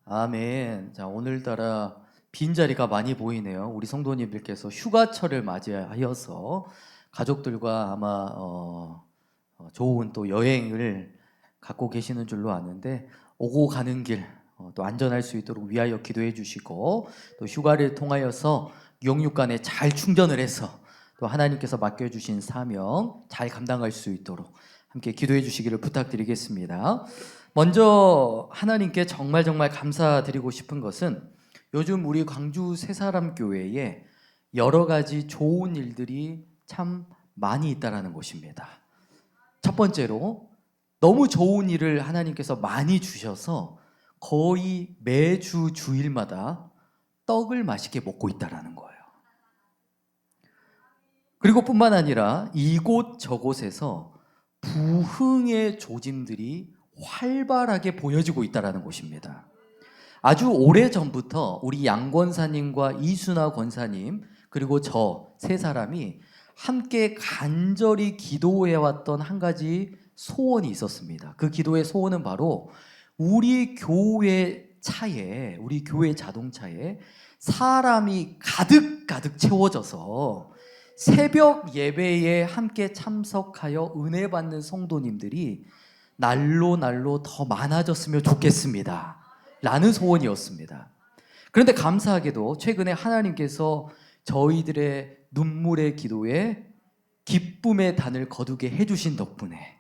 아멘. 자, 오늘따라 빈자리가 많이 보이네요. 우리 성도님들께서 휴가철을 맞이하여서 가족들과 아마 좋은 또 여행을 갖고 계시는 줄로 아는데 오고 가는 길 또 안전할 수 있도록 위하여 기도해 주시고 또 휴가를 통하여서 영육간에 잘 충전을 해서 또 하나님께서 맡겨주신 사명 잘 감당할 수 있도록 함께 기도해 주시기를 부탁드리겠습니다. 먼저 하나님께 정말 감사드리고 싶은 것은 요즘 우리 광주 새사람 교회에 여러 가지 좋은 일들이 참 많이 있다라는 것입니다. 첫 번째로 너무 좋은 일을 하나님께서 많이 주셔서 거의 매주 주일마다 떡을 맛있게 먹고 있다라는 거예요. 그리고 뿐만 아니라 이곳 저곳에서 부흥의 조짐들이 활발하게 보여지고 있다는 것입니다. 아주 오래전부터 우리 양 권사님과 이순아 권사님 그리고 저 세 사람이 함께 간절히 기도해왔던 한 가지 소원이 있었습니다. 그 기도의 소원은 바로 우리 교회 차에, 우리 교회 자동차에 사람이 가득 채워져서 새벽 예배에 함께 참석하여 은혜 받는 성도님들이 날로 더 많아졌으면 좋겠습니다 라는 소원이었습니다. 그런데 감사하게도 최근에 하나님께서 저희들의 눈물의 기도에 기쁨의 단을 거두게 해주신 덕분에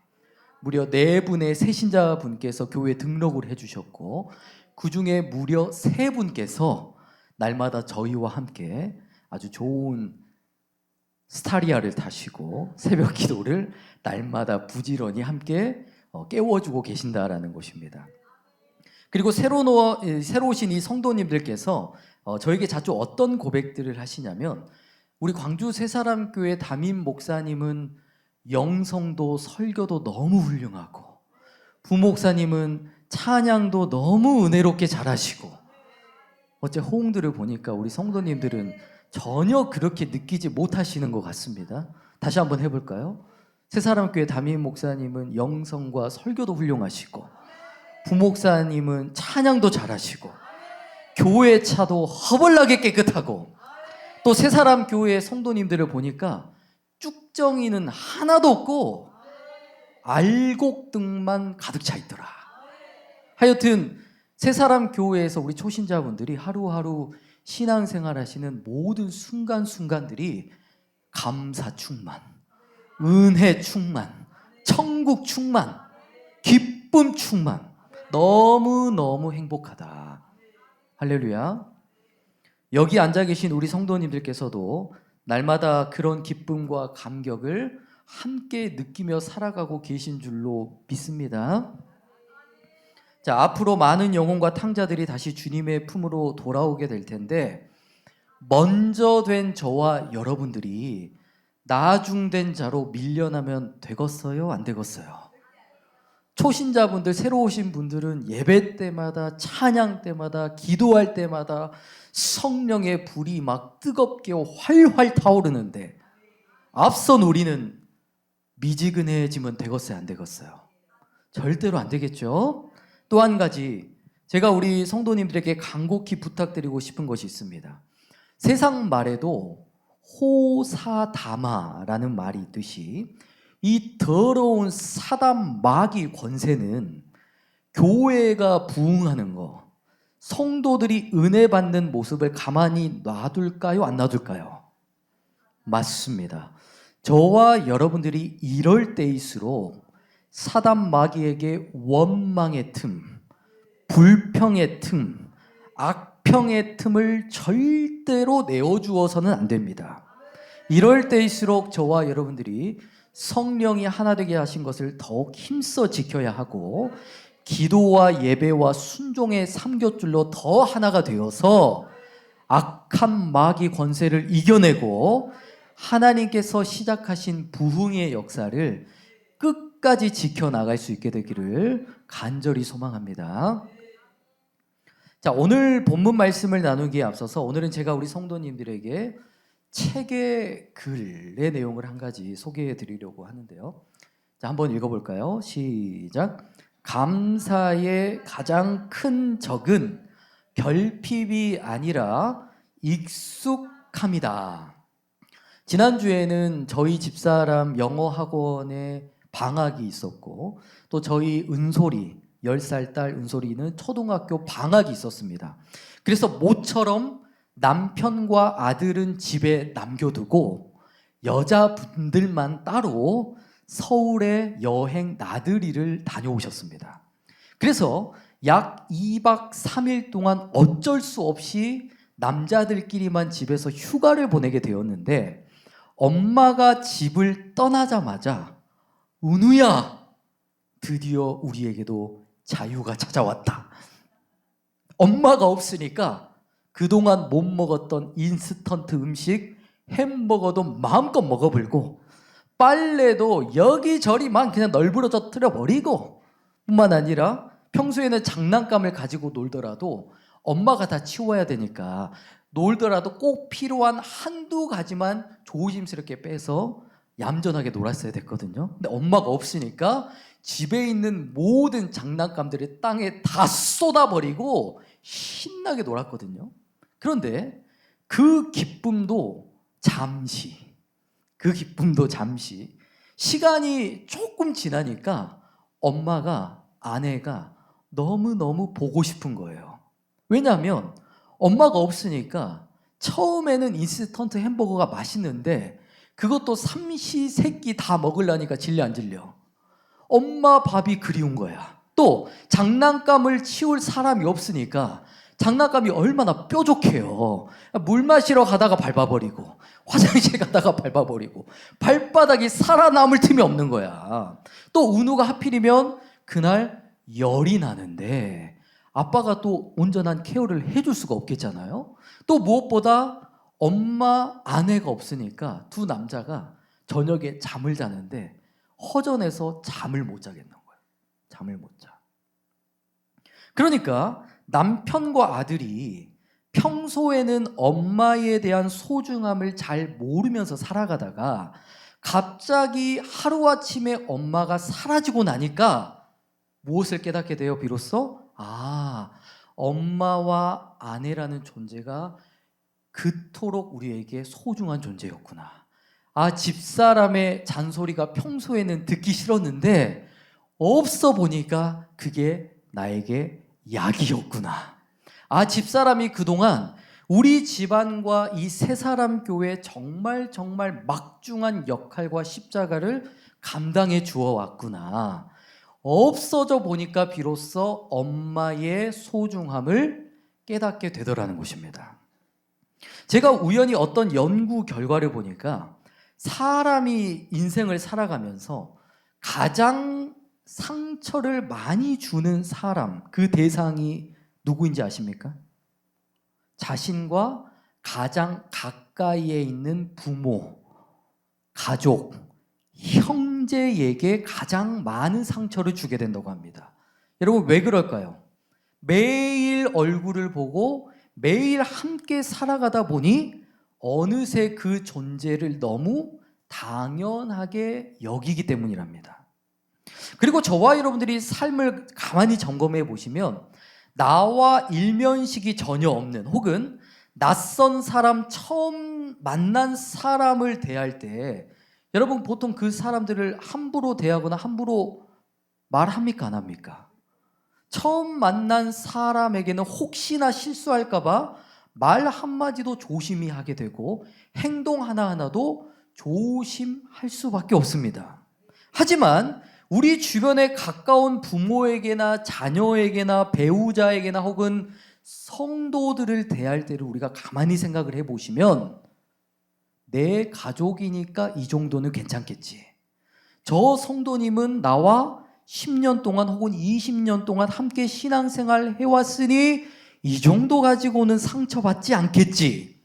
무려 4분의 새신자분께서 교회에 등록을 해주셨고 그 중에 무려 3분께서 날마다 저희와 함께 아주 좋은 스타리아를 타시고 새벽 기도를 날마다 부지런히 함께 깨워주고 계신다라는 것입니다. 그리고 새로 오신 이 성도님들께서 저에게 자주 어떤 고백들을 하시냐면 우리 광주 새사람 교회 담임 목사님은 영성도 설교도 너무 훌륭하고 부목사님은 찬양도 너무 은혜롭게 잘하시고 어째 호응들을 보니까 우리 성도님들은 전혀 그렇게 느끼지 못하시는 것 같습니다. 다시 한번 해볼까요? 새사람교회 담임 목사님은 영성과 설교도 훌륭하시고 부목사님은 찬양도 잘하시고 교회 차도 허벌나게 깨끗하고 또 새사람교회 성도님들을 보니까 쭉정이는 하나도 없고 알곡등만 가득 차 있더라. 하여튼 새사람교회에서 우리 초신자분들이 하루하루 신앙생활 하시는 모든 순간순간들이 감사 충만, 은혜 충만, 천국 충만, 기쁨 충만, 너무너무 행복하다. 할렐루야. 여기 앉아 계신 우리 성도님들께서도 날마다 그런 기쁨과 감격을 함께 느끼며 살아가고 계신 줄로 믿습니다. 자, 앞으로 많은 영혼과 탕자들이 다시 주님의 품으로 돌아오게 될 텐데 먼저 된 저와 여러분들이 나중된 자로 밀려나면 되겠어요? 안 되겠어요? 초신자분들, 새로 오신 분들은 예배 때마다 찬양 때마다 기도할 때마다 성령의 불이 막 뜨겁게 활활 타오르는데 앞선 우리는 미지근해지면 되겠어요? 안 되겠어요? 절대로 안 되겠죠? 또 한 가지 제가 우리 성도님들에게 간곡히 부탁드리고 싶은 것이 있습니다. 세상 말에도 호사다마라는 말이 있듯이 이 더러운 사단 마귀 권세는 교회가 부흥하는 거, 성도들이 은혜 받는 모습을 가만히 놔둘까요? 안 놔둘까요? 맞습니다. 저와 여러분들이 이럴 때일수록 사단 마귀에게 원망의 틈, 불평의 틈, 악평의 틈을 절대로 내어주어서는 안 됩니다. 이럴 때일수록 저와 여러분들이 성령이 하나 되게 하신 것을 더욱 힘써 지켜야 하고 기도와 예배와 순종의 삼겹줄로 더 하나가 되어서 악한 마귀 권세를 이겨내고 하나님께서 시작하신 부흥의 역사를 끝까지 지켜나갈 수 있게 되기를 간절히 소망합니다. 자, 오늘 본문 말씀을 나누기에 앞서서 오늘은 제가 우리 성도님들에게 책의 글의 내용을 한 가지 소개해 드리려고 하는데요. 자, 한번 읽어볼까요? 시작. 감사의 가장 큰 적은 결핍이 아니라 익숙함이다. 지난주에는 저희 집사람 영어 학원에 방학이 있었고 또 저희 은솔이 10살 딸 은솔이는 초등학교 방학이 있었습니다. 그래서 모처럼 남편과 아들은 집에 남겨두고 여자분들만 따로 서울에 여행 나들이를 다녀오셨습니다. 그래서 약 2박 3일 동안 어쩔 수 없이 남자들끼리만 집에서 휴가를 보내게 되었는데 엄마가 집을 떠나자마자 은우야, 드디어 우리에게도 자유가 찾아왔다. 엄마가 없으니까 그동안 못 먹었던 인스턴트 음식, 햄버거도 마음껏 먹어버리고 빨래도 여기저리만 그냥 널브러져 틀어버리고 뿐만 아니라 평소에는 장난감을 가지고 놀더라도 엄마가 다 치워야 되니까 놀더라도 꼭 필요한 한두 가지만 조심스럽게 빼서 얌전하게 놀았어야 됐거든요. 근데 엄마가 없으니까 집에 있는 모든 장난감들을 땅에 다 쏟아버리고 신나게 놀았거든요. 그런데 그 기쁨도 잠시 시간이 조금 지나니까 엄마가 아내가 너무너무 보고 싶은 거예요. 왜냐하면 엄마가 없으니까 처음에는 인스턴트 햄버거가 맛있는데 그것도 삼시세끼 다 먹으려니까 질려 안 질려? 엄마 밥이 그리운 거야. 또 장난감을 치울 사람이 없으니까 장난감이 얼마나 뾰족해요. 물 마시러 가다가 밟아버리고 화장실 가다가 밟아버리고 발바닥이 살아남을 틈이 없는 거야. 또 은우가 하필이면 그날 열이 나는데 아빠가 또 온전한 케어를 해줄 수가 없겠잖아요. 또 무엇보다 엄마 아내가 없으니까 두 남자가 저녁에 잠을 자는데 허전해서 잠을 못 자겠는 거예요. 잠을 못 자. 그러니까 남편과 아들이 평소에는 엄마에 대한 소중함을 잘 모르면서 살아가다가 갑자기 하루아침에 엄마가 사라지고 나니까 무엇을 깨닫게 돼요? 비로소 엄마와 아내라는 존재가 그토록 우리에게 소중한 존재였구나. 집사람의 잔소리가 평소에는 듣기 싫었는데 없어 보니까 그게 나에게 약이었구나. 집사람이 그동안 우리 집안과 이 세 사람 교회 정말 막중한 역할과 십자가를 감당해 주어 왔구나. 없어져 보니까 비로소 엄마의 소중함을 깨닫게 되더라는 것입니다. 제가 우연히 어떤 연구 결과를 보니까 사람이 인생을 살아가면서 가장 상처를 많이 주는 사람, 그 대상이 누구인지 아십니까? 자신과 가장 가까이에 있는 부모, 가족, 형제에게 가장 많은 상처를 주게 된다고 합니다. 여러분 왜 그럴까요? 매일 얼굴을 보고 매일 함께 살아가다 보니 어느새 그 존재를 너무 당연하게 여기기 때문이랍니다. 그리고 저와 여러분들이 삶을 가만히 점검해 보시면 나와 일면식이 전혀 없는 혹은 낯선 사람, 처음 만난 사람을 대할 때 여러분 보통 그 사람들을 함부로 대하거나 함부로 말합니까? 안 합니까? 처음 만난 사람에게는 혹시나 실수할까 봐 말 한마디도 조심히 하게 되고 행동 하나하나도 조심할 수밖에 없습니다. 하지만 우리 주변에 가까운 부모에게나 자녀에게나 배우자에게나 혹은 성도들을 대할 때를 우리가 가만히 생각을 해보시면 내 가족이니까 이 정도는 괜찮겠지. 저 성도님은 나와 10년 동안 혹은 20년 동안 함께 신앙생활 해왔으니 이 정도 가지고는 상처받지 않겠지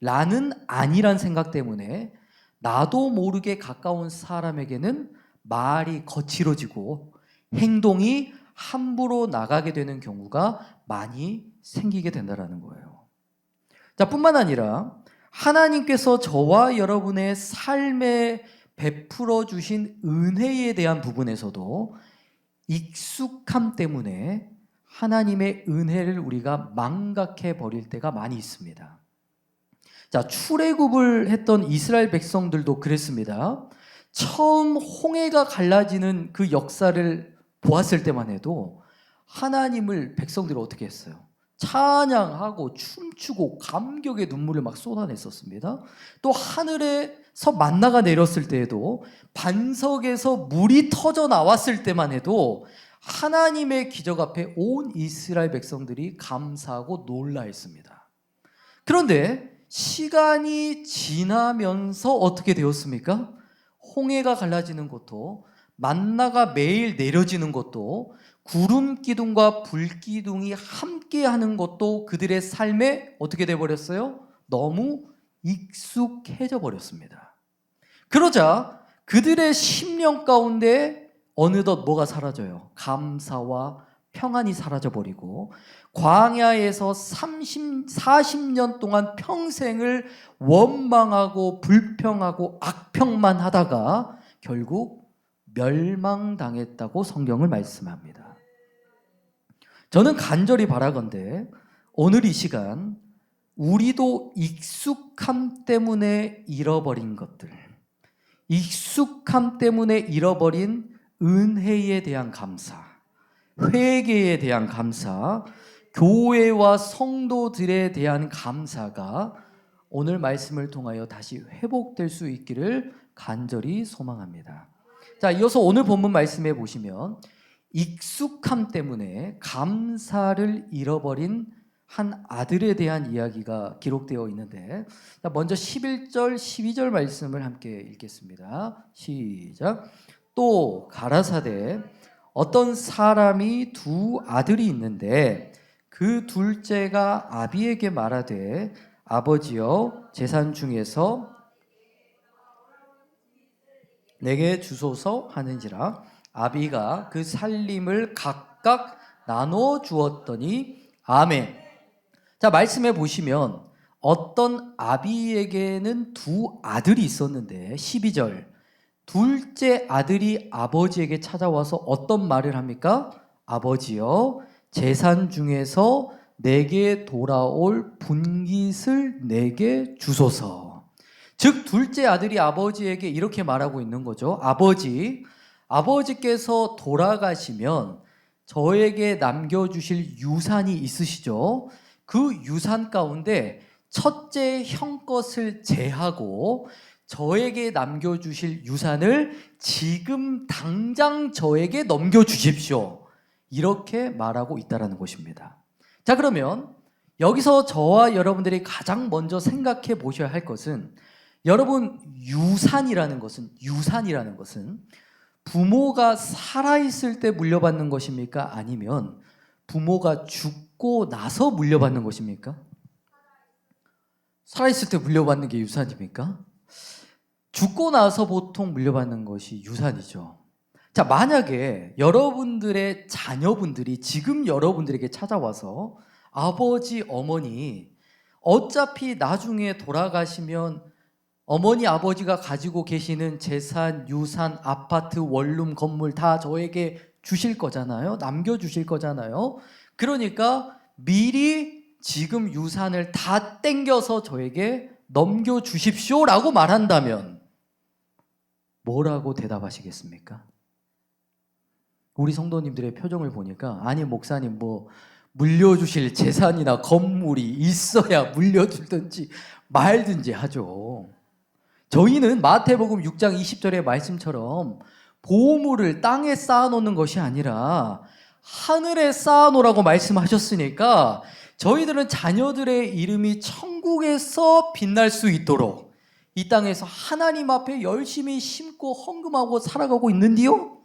라는 아니란 생각 때문에 나도 모르게 가까운 사람에게는 말이 거칠어지고 행동이 함부로 나가게 되는 경우가 많이 생기게 된다는 거예요. 뿐만 아니라 하나님께서 저와 여러분의 삶에 베풀어 주신 은혜에 대한 부분에서도 익숙함 때문에 하나님의 은혜를 우리가 망각해 버릴 때가 많이 있습니다. 자, 출애굽을 했던 이스라엘 백성들도 그랬습니다. 처음 홍해가 갈라지는 그 역사를 보았을 때만 해도 하나님을 백성들이 어떻게 했어요? 찬양하고 춤추고 감격의 눈물을 막 쏟아냈었습니다. 또 하늘에서 만나가 내렸을 때에도 반석에서 물이 터져 나왔을 때만 해도 하나님의 기적 앞에 온 이스라엘 백성들이 감사하고 놀라했습니다. 그런데 시간이 지나면서 어떻게 되었습니까? 홍해가 갈라지는 것도, 만나가 매일 내려지는 것도, 구름 기둥과 불 기둥이 함께 하는 것도 그들의 삶에 어떻게 되어버렸어요? 너무 익숙해져 버렸습니다. 그러자 그들의 심령 가운데 어느덧 뭐가 사라져요? 감사와 평안이 사라져버리고 광야에서 40년 동안 평생을 원망하고 불평하고 악평만 하다가 결국 멸망당했다고 성경을 말씀합니다. 저는 간절히 바라건대 오늘 이 시간 우리도 익숙함 때문에 잃어버린 것들, 익숙함 때문에 잃어버린 은혜에 대한 감사, 회개에 대한 감사, 교회와 성도들에 대한 감사가 오늘 말씀을 통하여 다시 회복될 수 있기를 간절히 소망합니다. 자, 이어서 오늘 본문 말씀해 보시면 익숙함 때문에 감사를 잃어버린 한 아들에 대한 이야기가 기록되어 있는데, 먼저 11절, 12절 말씀을 함께 읽겠습니다. 시작. 또 가라사대 어떤 사람이 두 아들이 있는데 그 둘째가 아비에게 말하되 아버지여 재산 중에서 내게 주소서 하는지라. 아비가 그 살림을 각각 나눠 주었더니 아멘. 자, 말씀해 보시면 어떤 아비에게는 두 아들이 있었는데 12절 둘째 아들이 아버지에게 찾아와서 어떤 말을 합니까? 아버지여 재산 중에서 내게 돌아올 분깃을 내게 주소서. 즉 둘째 아들이 아버지에게 이렇게 말하고 있는 거죠. 아버지께서 돌아가시면 저에게 남겨주실 유산이 있으시죠. 그 유산 가운데 첫째 형 것을 제하고 저에게 남겨주실 유산을 지금 당장 저에게 넘겨주십시오. 이렇게 말하고 있다는 것입니다. 자, 그러면 여기서 저와 여러분들이 가장 먼저 생각해 보셔야 할 것은, 여러분 유산이라는 것은 부모가 살아있을 때 물려받는 것입니까? 아니면 부모가 죽고 나서 물려받는 것입니까? 살아있을 때 물려받는 게 유산입니까? 죽고 나서 보통 물려받는 것이 유산이죠. 자, 만약에 여러분들의 자녀분들이 지금 여러분들에게 찾아와서 아버지, 어머니, 어차피 나중에 돌아가시면 어머니, 아버지가 가지고 계시는 재산, 유산, 아파트, 원룸, 건물 다 저에게 주실 거잖아요. 남겨주실 거잖아요. 그러니까 미리 지금 유산을 다 땡겨서 저에게 넘겨주십시오라고 말한다면 뭐라고 대답하시겠습니까? 우리 성도님들의 표정을 보니까 아니 목사님 뭐 물려주실 재산이나 건물이 있어야 물려주든지 말든지 하죠. 저희는 마태복음 6장 20절의 말씀처럼 보물을 땅에 쌓아놓는 것이 아니라 하늘에 쌓아놓으라고 말씀하셨으니까 저희들은 자녀들의 이름이 천국에서 빛날 수 있도록 이 땅에서 하나님 앞에 열심히 심고 헌금하고 살아가고 있는데요.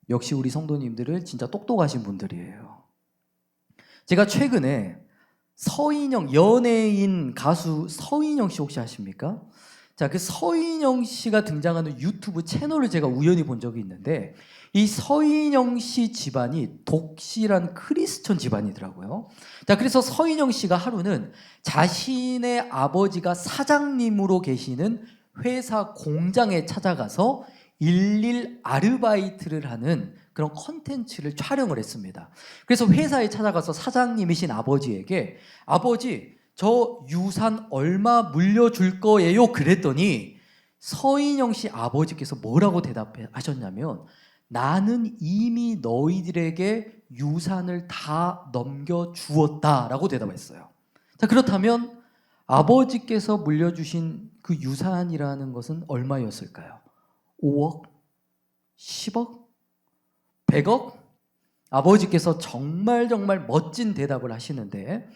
역시 우리 성도님들은 진짜 똑똑하신 분들이에요. 제가 최근에 서인영, 연예인 가수 서인영 씨 혹시 아십니까? 자, 그 서인영 씨가 등장하는 유튜브 채널을 제가 우연히 본 적이 있는데 이 서인영 씨 집안이 독실한 크리스천 집안이더라고요. 자, 그래서 서인영 씨가 하루는 자신의 아버지가 사장님으로 계시는 회사 공장에 찾아가서 일일 아르바이트를 하는 그런 컨텐츠를 촬영을 했습니다. 그래서 회사에 찾아가서 사장님이신 아버지에게 아버지 저 유산 얼마 물려줄 거예요? 그랬더니 서인영 씨 아버지께서 뭐라고 대답하셨냐면 나는 이미 너희들에게 유산을 다 넘겨주었다라고 대답했어요. 자, 그렇다면 아버지께서 물려주신 그 유산이라는 것은 얼마였을까요? 5억? 10억? 100억? 아버지께서 정말 멋진 대답을 하시는데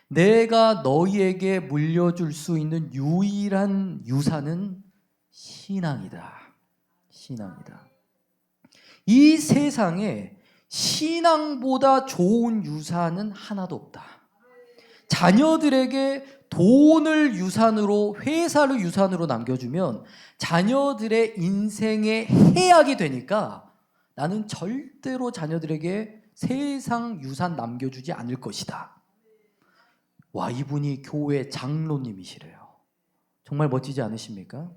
내가 너희에게 물려줄 수 있는 유일한 유산은 신앙이다. 신앙이다. 이 세상에 신앙보다 좋은 유산은 하나도 없다. 자녀들에게 돈을 유산으로, 회사를 유산으로 남겨주면 자녀들의 인생의 해악이 되니까 나는 절대로 자녀들에게 세상 유산 남겨주지 않을 것이다. 와, 이분이 교회 장로님이시래요. 정말 멋지지 않으십니까?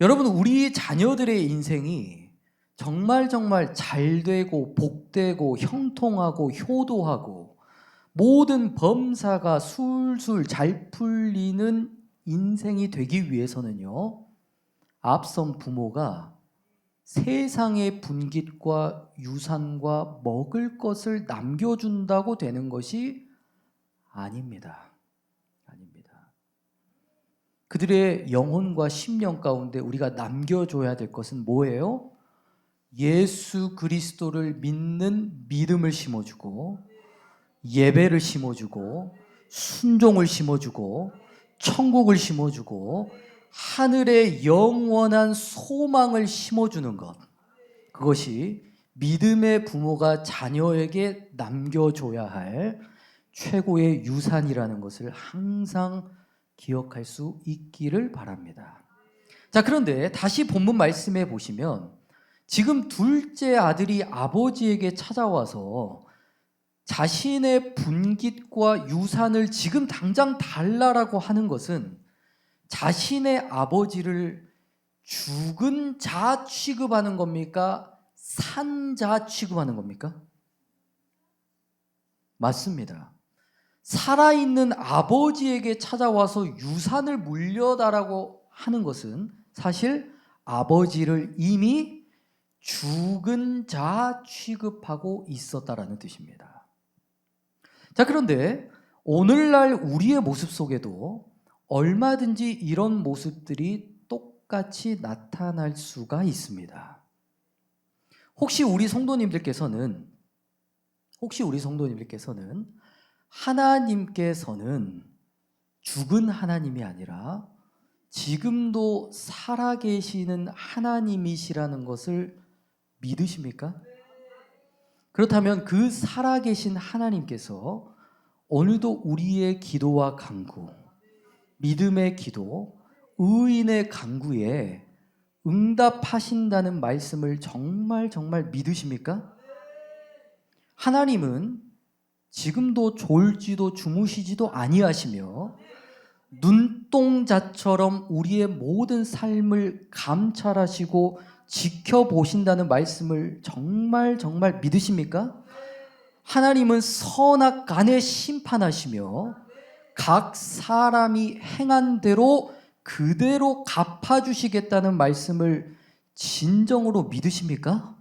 여러분, 우리 자녀들의 인생이 정말 잘 되고 복되고 형통하고 효도하고 모든 범사가 술술 잘 풀리는 인생이 되기 위해서는요, 앞선 부모가 세상의 분깃과 유산과 먹을 것을 남겨준다고 되는 것이 아닙니다. 아닙니다. 그들의 영혼과 심령 가운데 우리가 남겨줘야 될 것은 뭐예요? 예수 그리스도를 믿는 믿음을 심어주고 예배를 심어주고 순종을 심어주고 천국을 심어주고 하늘의 영원한 소망을 심어주는 것, 그것이 믿음의 부모가 자녀에게 남겨줘야 할 최고의 유산이라는 것을 항상 기억할 수 있기를 바랍니다. 자, 그런데 다시 본문 말씀에 보시면 지금 둘째 아들이 아버지에게 찾아와서 자신의 분깃과 유산을 지금 당장 달라라고 하는 것은 자신의 아버지를 죽은 자 취급하는 겁니까? 산 자 취급하는 겁니까? 맞습니다. 살아있는 아버지에게 찾아와서 유산을 물려달라고 하는 것은 사실 아버지를 이미 죽은 자 취급하고 있었다라는 뜻입니다. 자, 그런데 오늘날 우리의 모습 속에도 얼마든지 이런 모습들이 똑같이 나타날 수가 있습니다. 혹시 우리 성도님들께서는 하나님께서는 죽은 하나님이 아니라 지금도 살아계시는 하나님이시라는 것을 믿으십니까? 그렇다면 그 살아계신 하나님께서 오늘도 우리의 기도와 간구, 믿음의 기도, 의인의 간구에 응답하신다는 말씀을 정말 믿으십니까? 하나님은 지금도 졸지도 주무시지도 아니하시며 눈동자처럼 우리의 모든 삶을 감찰하시고 지켜보신다는 말씀을 정말 믿으십니까? 하나님은 선악간에 심판하시며 각 사람이 행한 대로 그대로 갚아주시겠다는 말씀을 진정으로 믿으십니까?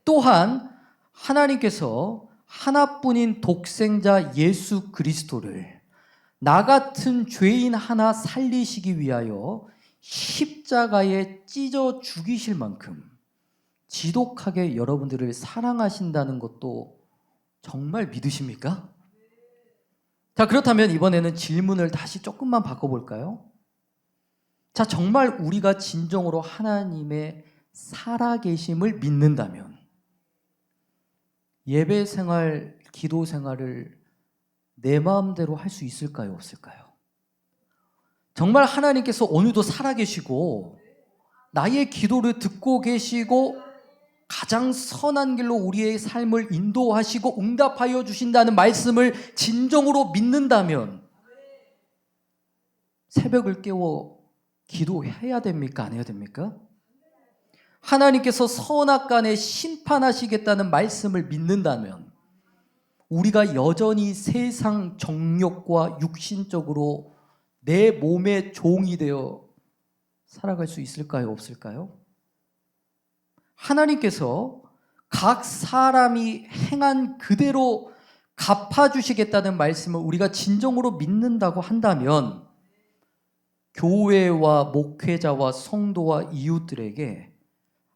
또한 하나님께서 하나뿐인 독생자 예수 그리스도를 나 같은 죄인 하나 살리시기 위하여 십자가에 찢어 죽이실 만큼 지독하게 여러분들을 사랑하신다는 것도 정말 믿으십니까? 자, 그렇다면 이번에는 질문을 다시 조금만 바꿔볼까요? 자, 정말 우리가 진정으로 하나님의 살아계심을 믿는다면 예배 생활, 기도 생활을 내 마음대로 할 수 있을까요? 없을까요? 정말 하나님께서 오늘도 살아계시고 나의 기도를 듣고 계시고 가장 선한 길로 우리의 삶을 인도하시고 응답하여 주신다는 말씀을 진정으로 믿는다면 새벽을 깨워 기도해야 됩니까? 안 해야 됩니까? 하나님께서 선악간에 심판하시겠다는 말씀을 믿는다면 우리가 여전히 세상 정욕과 육신적으로 내 몸의 종이 되어 살아갈 수 있을까요? 없을까요? 하나님께서 각 사람이 행한 그대로 갚아주시겠다는 말씀을 우리가 진정으로 믿는다고 한다면 교회와 목회자와 성도와 이웃들에게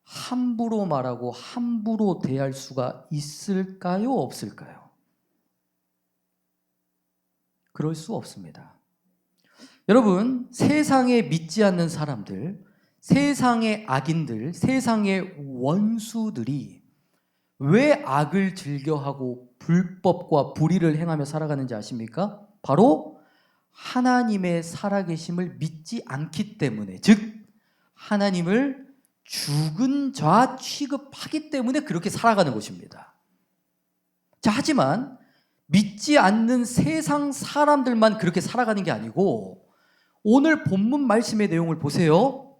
함부로 말하고 함부로 대할 수가 있을까요? 없을까요? 그럴 수 없습니다. 여러분, 세상에 믿지 않는 사람들, 세상의 악인들, 세상의 원수들이 왜 악을 즐겨하고 불법과 불의를 행하며 살아가는지 아십니까? 바로 하나님의 살아계심을 믿지 않기 때문에, 즉 하나님을 죽은 자 취급하기 때문에 그렇게 살아가는 것입니다. 자, 하지만 믿지 않는 세상 사람들만 그렇게 살아가는 게 아니고 오늘 본문 말씀의 내용을 보세요.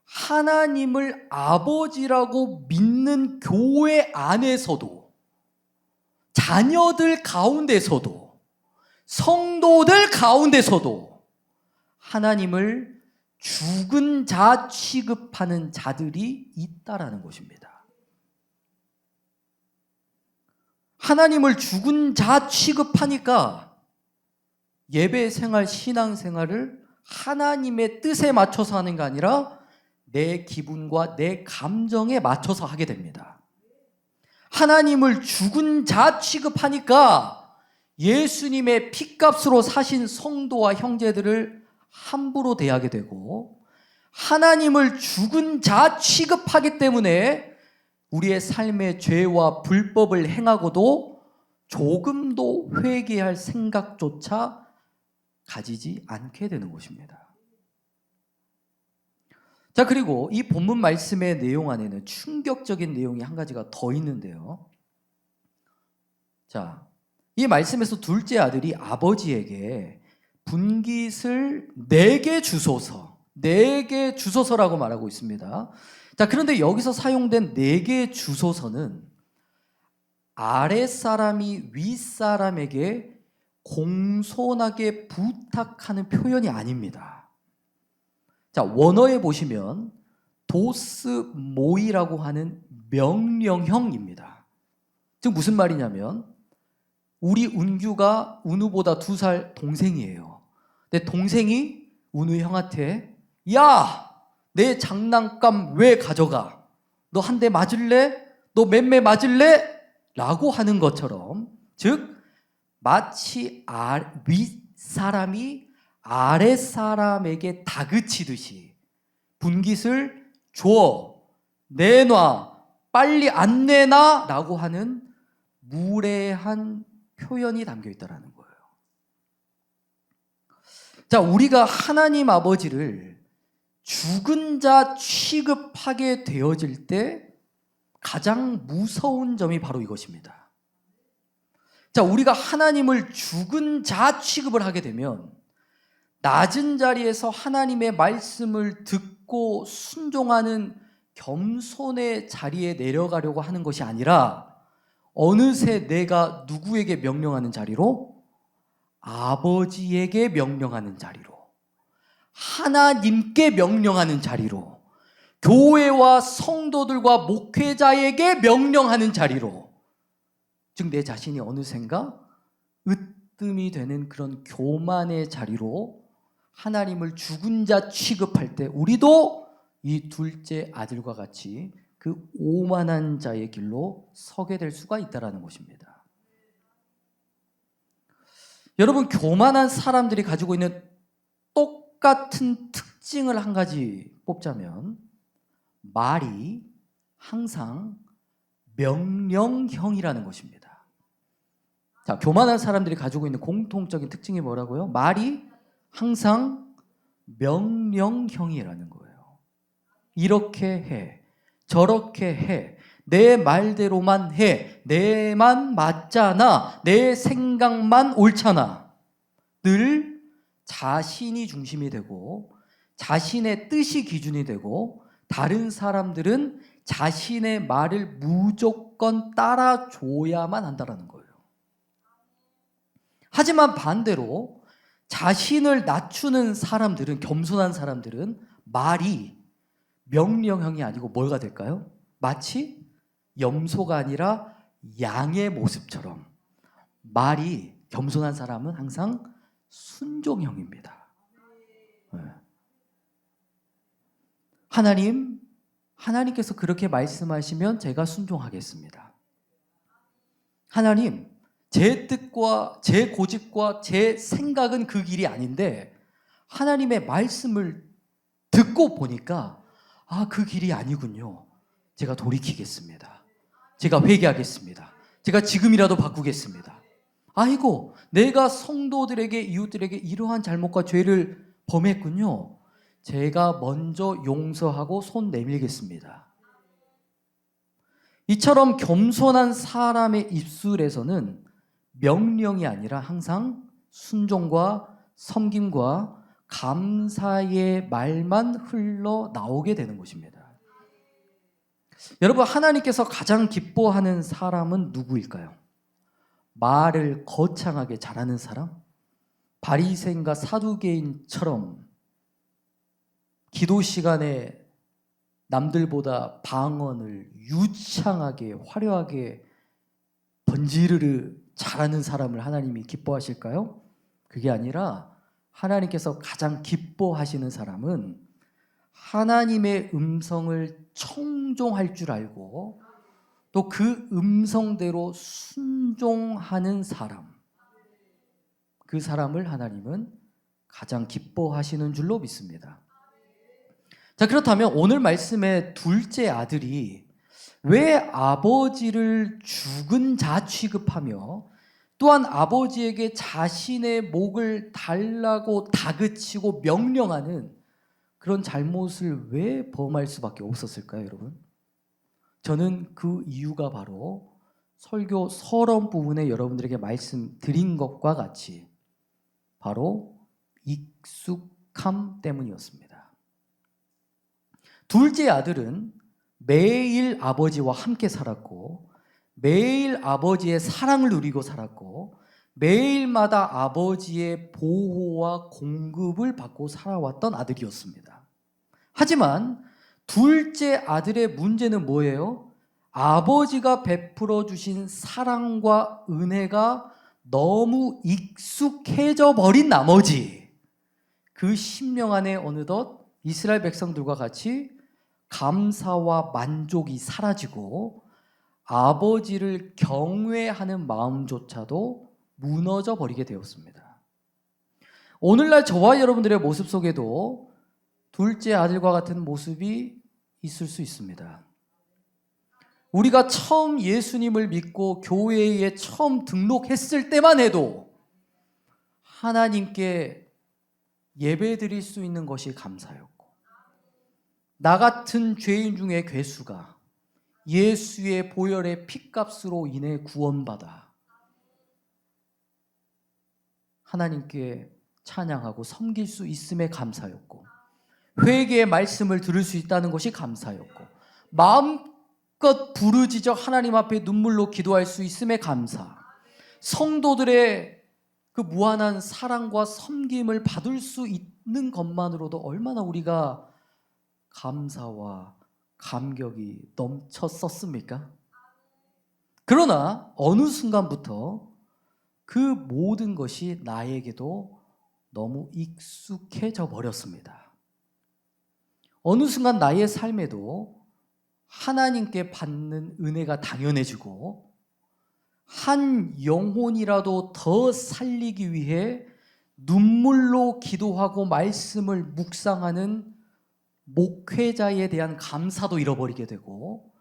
하나님을 아버지라고 믿는 교회 안에서도, 자녀들 가운데서도, 성도들 가운데서도 하나님을 죽은 자 취급하는 자들이 있다라는 것입니다. 하나님을 죽은 자 취급하니까 예배 생활, 신앙 생활을 하나님의 뜻에 맞춰서 하는 게 아니라 내 기분과 내 감정에 맞춰서 하게 됩니다. 하나님을 죽은 자 취급하니까 예수님의 핏값으로 사신 성도와 형제들을 함부로 대하게 되고, 하나님을 죽은 자 취급하기 때문에 우리의 삶의 죄와 불법을 행하고도 조금도 회개할 생각조차 가지지 않게 되는 것입니다. 자, 그리고 이 본문 말씀의 내용 안에는 충격적인 내용이 한 가지가 더 있는데요. 자, 이 말씀에서 둘째 아들이 아버지에게 분깃을 4개 주소서, 4개 주소서라고 말하고 있습니다. 자, 그런데 여기서 사용된 4개 주소서는 아랫사람이 윗사람에게 공손하게 부탁하는 표현이 아닙니다. 자, 원어에 보시면 도스 모이라고 하는 명령형입니다. 즉 무슨 말이냐면 우리 운규가 운우보다 2살 동생이에요. 근데 동생이 운우 형한테 야! 내 장난감 왜 가져가? 너 한 대 맞을래? 너 맴매 맞을래? 라고 하는 것처럼, 즉 마치 윗사람이 아랫사람에게 다그치듯이 분깃을 줘, 내놔, 빨리 안 내놔 라고 하는 무례한 표현이 담겨 있다는 거예요. 자, 우리가 하나님 아버지를 죽은 자 취급하게 되어질 때 가장 무서운 점이 바로 이것입니다. 자, 우리가 하나님을 죽은 자 취급을 하게 되면 낮은 자리에서 하나님의 말씀을 듣고 순종하는 겸손의 자리에 내려가려고 하는 것이 아니라 어느새 내가 누구에게 명령하는 자리로? 아버지에게 명령하는 자리로, 하나님께 명령하는 자리로, 교회와 성도들과 목회자에게 명령하는 자리로, 즉 내 자신이 어느샌가 으뜸이 되는 그런 교만의 자리로 하나님을 죽은 자 취급할 때 우리도 이 둘째 아들과 같이 그 오만한 자의 길로 서게 될 수가 있다는 것입니다. 여러분, 교만한 사람들이 가지고 있는 똑같은 특징을 한 가지 뽑자면 말이 항상 명령형이라는 것입니다. 자, 교만한 사람들이 가지고 있는 공통적인 특징이 뭐라고요? 말이 항상 명령형이라는 거예요. 이렇게 해, 저렇게 해, 내 말대로만 해, 내만 맞잖아, 내 생각만 옳잖아. 늘 자신이 중심이 되고 자신의 뜻이 기준이 되고 다른 사람들은 자신의 말을 무조건 따라줘야만 한다는 거예요. 하지만 반대로 자신을 낮추는 사람들은, 겸손한 사람들은 말이 명령형이 아니고 뭐가 될까요? 마치 염소가 아니라 양의 모습처럼 말이, 겸손한 사람은 항상 순종형입니다. 하나님께서 그렇게 말씀하시면 제가 순종하겠습니다. 하나님, 제 뜻과 제 고집과 제 생각은 그 길이 아닌데 하나님의 말씀을 듣고 보니까 그 길이 아니군요. 제가 돌이키겠습니다. 제가 회개하겠습니다. 제가 지금이라도 바꾸겠습니다. 아이고, 내가 성도들에게, 이웃들에게 이러한 잘못과 죄를 범했군요. 제가 먼저 용서하고 손 내밀겠습니다. 이처럼 겸손한 사람의 입술에서는 명령이 아니라 항상 순종과 섬김과 감사의 말만 흘러나오게 되는 것입니다. 여러분, 하나님께서 가장 기뻐하는 사람은 누구일까요? 말을 거창하게 잘하는 사람? 바리새인과 사두개인처럼 기도 시간에 남들보다 방언을 유창하게 화려하게 번지르르 잘하는 사람을 하나님이 기뻐하실까요? 그게 아니라 하나님께서 가장 기뻐하시는 사람은 하나님의 음성을 청종할 줄 알고 또 그 음성대로 순종하는 사람, 그 사람을 하나님은 가장 기뻐하시는 줄로 믿습니다. 자, 그렇다면 오늘 말씀의 둘째 아들이 왜 아버지를 죽은 자 취급하며 또한 아버지에게 자신의 목을 달라고 다그치고 명령하는 그런 잘못을 왜 범할 수밖에 없었을까요, 여러분? 저는 그 이유가 바로 설교 서론 부분에 여러분들에게 말씀드린 것과 같이 바로 익숙함 때문이었습니다. 둘째 아들은 매일 아버지와 함께 살았고 매일 아버지의 사랑을 누리고 살았고 매일마다 아버지의 보호와 공급을 받고 살아왔던 아들이었습니다. 하지만 둘째 아들의 문제는 뭐예요? 아버지가 베풀어 주신 사랑과 은혜가 너무 익숙해져 버린 나머지 그 심령 안에 어느덧 이스라엘 백성들과 같이 감사와 만족이 사라지고 아버지를 경외하는 마음조차도 무너져 버리게 되었습니다. 오늘날 저와 여러분들의 모습 속에도 둘째 아들과 같은 모습이 있을 수 있습니다. 우리가 처음 예수님을 믿고 교회에 처음 등록했을 때만 해도 하나님께 예배 드릴 수 있는 것이 감사였고 나 같은 죄인 중에 괴수가 예수의 보혈의 피값으로 인해 구원받아 하나님께 찬양하고 섬길 수 있음에 감사였고 회개의 말씀을 들을 수 있다는 것이 감사였고 마음껏 부르짖어 하나님 앞에 눈물로 기도할 수 있음에 감사, 성도들의 그 무한한 사랑과 섬김을 받을 수 있는 것만으로도 얼마나 우리가 감사와 감격이 넘쳤었습니까? 그러나 어느 순간부터 그 모든 것이 나에게도 너무 익숙해져 버렸습니다. 어느 순간 나의 삶에도 하나님께 받는 은혜가 당연해지고 한 영혼이라도 더 살리기 위해 눈물로 기도하고 말씀을 묵상하는 목회자에 대한 감사도 잃어버리게 되고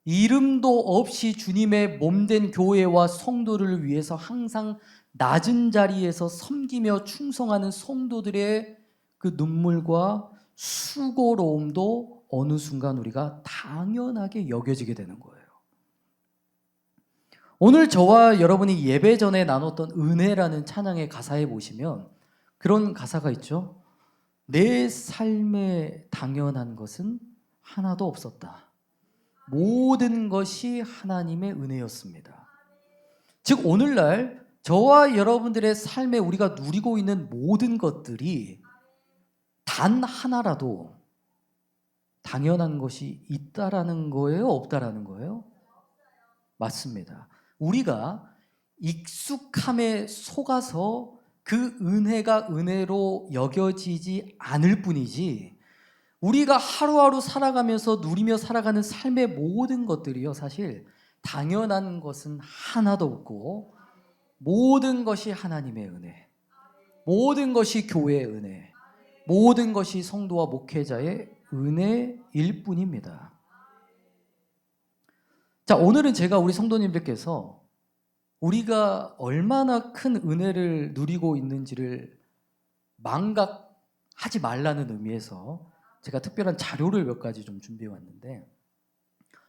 이름도 없이 주님의 몸된 교회와 성도를 위해서 항상 낮은 자리에서 섬기며 충성하는 성도들의 그 눈물과 수고로움도 어느 순간 우리가 당연하게 여겨지게 되는 거예요. 오늘 저와 여러분이 예배 전에 나눴던 은혜라는 찬양의 가사에 보시면 그런 가사가 있죠. 내 삶에 당연한 것은 하나도 없었다. 모든 것이 하나님의 은혜였습니다. 즉 오늘날 저와 여러분들의 삶에 우리가 누리고 있는 모든 것들이 단 하나라도 당연한 것이 있다라는 거예요? 없다라는 거예요? 맞습니다. 우리가 익숙함에 속아서 그 은혜가 은혜로 여겨지지 않을 뿐이지, 우리가 하루하루 살아가면서 누리며 살아가는 삶의 모든 것들이요, 사실 당연한 것은 하나도 없고, 모든 것이 하나님의 은혜, 모든 것이 교회의 은혜, 모든 것이 성도와 목회자의 은혜일 뿐입니다. 자, 오늘은 제가 우리 성도님들께서 우리가 얼마나 큰 은혜를 누리고 있는지를 망각하지 말라는 의미에서 제가 특별한 자료를 몇 가지 좀 준비해 왔는데,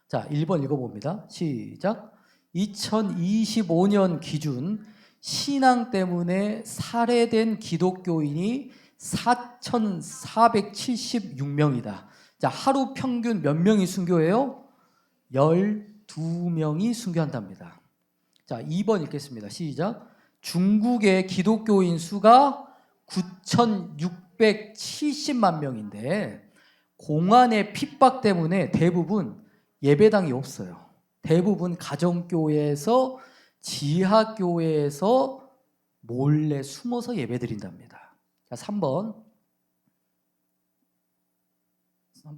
자, 1번 읽어봅니다. 시작. 2025년 기준 신앙 때문에 살해된 기독교인이 4,476명이다. 자, 하루 평균 몇 명이 순교해요? 12명이 순교한답니다. 자, 2번 읽겠습니다. 시작. 중국의 기독교인 수가 9,670만 명인데 공안의 핍박 때문에 대부분 예배당이 없어요. 대부분 가정교회에서, 지하교회에서 몰래 숨어서 예배드린답니다. 자, 3번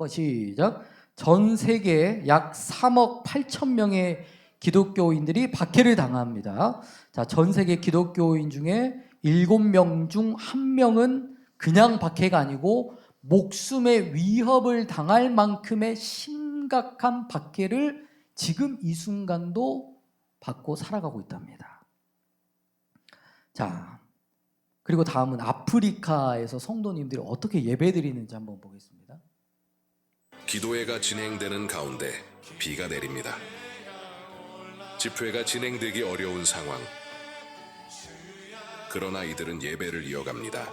시작. 전 세계 약 3억 8천 명의 기독교인들이 박해를 당합니다. 자, 전 세계 기독교인 중에 7명 중 1명은 그냥 박해가 아니고 목숨의 위협을 당할 만큼의 심각한 박해를 지금 이 순간도 받고 살아가고 있답니다. 자, 그리고 다음은 아프리카에서 성도님들이 어떻게 예배드리는지 한번 보겠습니다. 기도회가 진행되는 가운데 비가 내립니다. 집회가 진행되기 어려운 상황. 그러나 이들은 예배를 이어갑니다.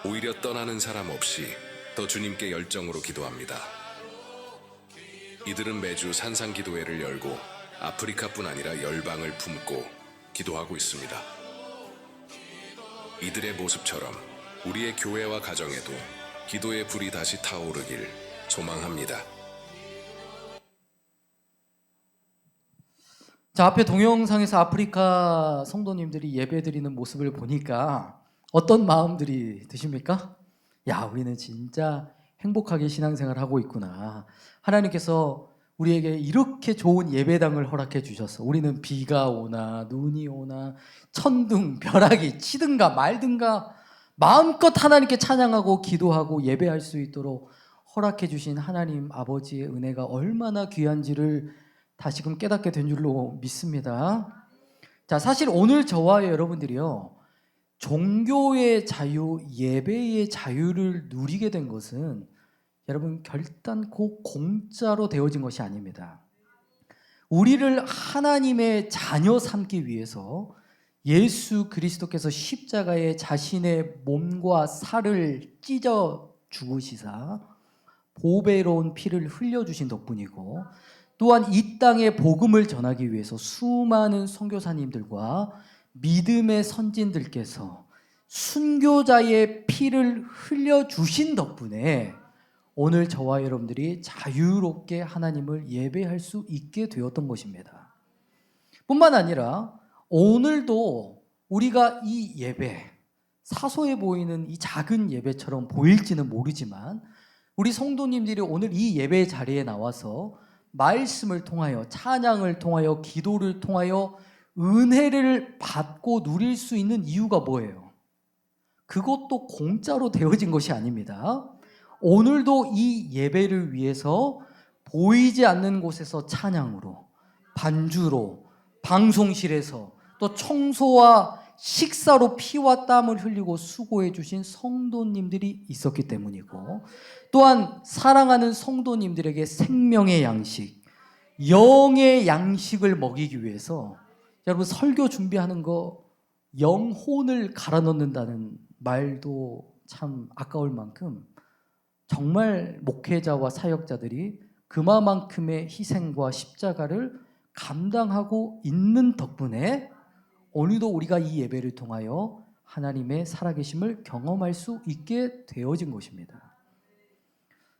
오히려 떠나는 사람 없이 더 주님께 열정으로 기도합니다. 이들은 매주 산상기도회를 열고 아프리카뿐 아니라 열방을 품고 기도하고 있습니다. 이들의 모습처럼 우리의 교회와 가정에도 기도의 불이 다시 타오르길 소망합니다. 자, 앞에 동영상에서 아프리카 성도님들이 예배드리는 모습을 보니까 어떤 마음들이 드십니까? 야, 우리는 진짜 행복하게 신앙생활을 하고 있구나. 하나님께서 우리에게 이렇게 좋은 예배당을 허락해 주셨어. 우리는 비가 오나 눈이 오나 천둥 벼락이 치든가 말든가 마음껏 하나님께 찬양하고 기도하고 예배할 수 있도록 허락해 주신 하나님 아버지의 은혜가 얼마나 귀한지를 다시금 깨닫게 된 줄로 믿습니다. 자, 사실 오늘 저와 여러분들이요, 종교의 자유, 예배의 자유를 누리게 된 것은 여러분 결단코 공짜로 되어진 것이 아닙니다. 우리를 하나님의 자녀 삼기 위해서 예수 그리스도께서 십자가에 자신의 몸과 살을 찢어 죽으시사 보배로운 피를 흘려주신 덕분이고, 또한 이 땅에 복음을 전하기 위해서 수많은 선교사님들과 믿음의 선진들께서 순교자의 피를 흘려주신 덕분에 오늘 저와 여러분들이 자유롭게 하나님을 예배할 수 있게 되었던 것입니다. 뿐만 아니라 오늘도 우리가 이 예배, 사소해 보이는 이 작은 예배처럼 보일지는 모르지만 우리 성도님들이 오늘 이 예배 자리에 나와서 말씀을 통하여, 찬양을 통하여, 기도를 통하여 은혜를 받고 누릴 수 있는 이유가 뭐예요? 그것도 공짜로 되어진 것이 아닙니다. 오늘도 이 예배를 위해서 보이지 않는 곳에서 찬양으로, 반주로, 방송실에서 또 청소와 식사로 피와 땀을 흘리고 수고해 주신 성도님들이 있었기 때문이고, 또한 사랑하는 성도님들에게 생명의 양식, 영의 양식을 먹이기 위해서 여러분 설교 준비하는 거 영혼을 갈아 넣는다는 말도 참 아까울 만큼 정말 목회자와 사역자들이 그만큼의 희생과 십자가를 감당하고 있는 덕분에 오늘도 우리가 이 예배를 통하여 하나님의 살아계심을 경험할 수 있게 되어진 것입니다.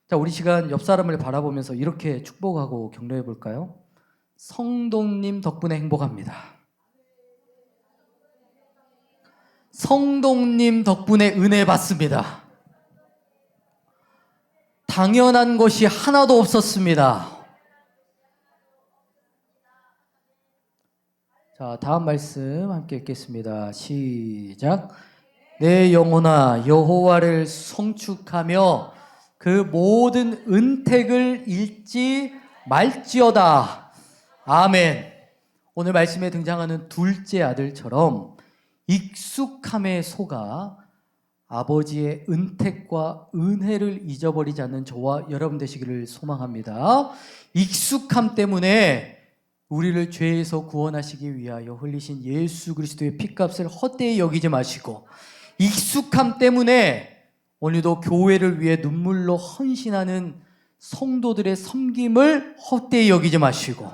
자, 우리 시간 옆 사람을 바라보면서 이렇게 축복하고 격려해 볼까요? 성도님 덕분에 행복합니다. 성도님 덕분에 은혜 받습니다. 당연한 것이 하나도 없었습니다. 자, 다음 말씀 함께 읽겠습니다. 시작. 내 영혼아 여호와를 송축하며 그 모든 은택을 잃지 말지어다. 아멘. 오늘 말씀에 등장하는 둘째 아들처럼 익숙함에 속아 아버지의 은택과 은혜를 잊어버리지 않는 저와 여러분 되시기를 소망합니다. 익숙함 때문에 우리를 죄에서 구원하시기 위하여 흘리신 예수 그리스도의 피값을 헛되이 여기지 마시고, 익숙함 때문에 오늘도 교회를 위해 눈물로 헌신하는 성도들의 섬김을 헛되이 여기지 마시고,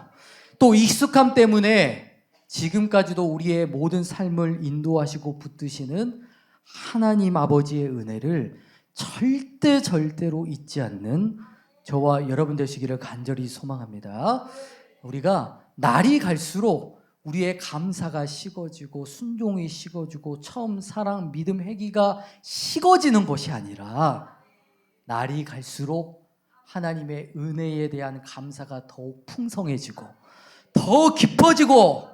또 익숙함 때문에 지금까지도 우리의 모든 삶을 인도하시고 붙드시는 하나님 아버지의 은혜를 절대로 잊지 않는 저와 여러분 되시기를 간절히 소망합니다. 우리가 날이 갈수록 우리의 감사가 식어지고 순종이 식어지고 처음 사랑, 믿음, 회개가 식어지는 것이 아니라 날이 갈수록 하나님의 은혜에 대한 감사가 더욱 풍성해지고 더 깊어지고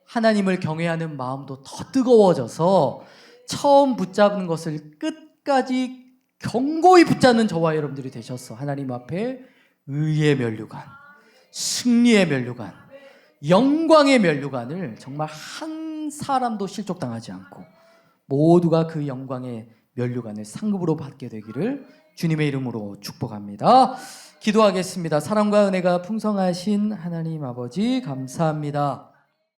하나님을 경외하는 마음도 더 뜨거워져서 처음 붙잡는 것을 끝까지 견고히 붙잡는 저와 여러분들이 되셔서 하나님 앞에 의의 면류관, 승리의 면류관, 영광의 면류관을 정말 한 사람도 실족당하지 않고 모두가 그 영광의 면류관을 상급으로 받게 되기를 주님의 이름으로 축복합니다. 기도하겠습니다. 사랑과 은혜가 풍성하신 하나님 아버지 감사합니다.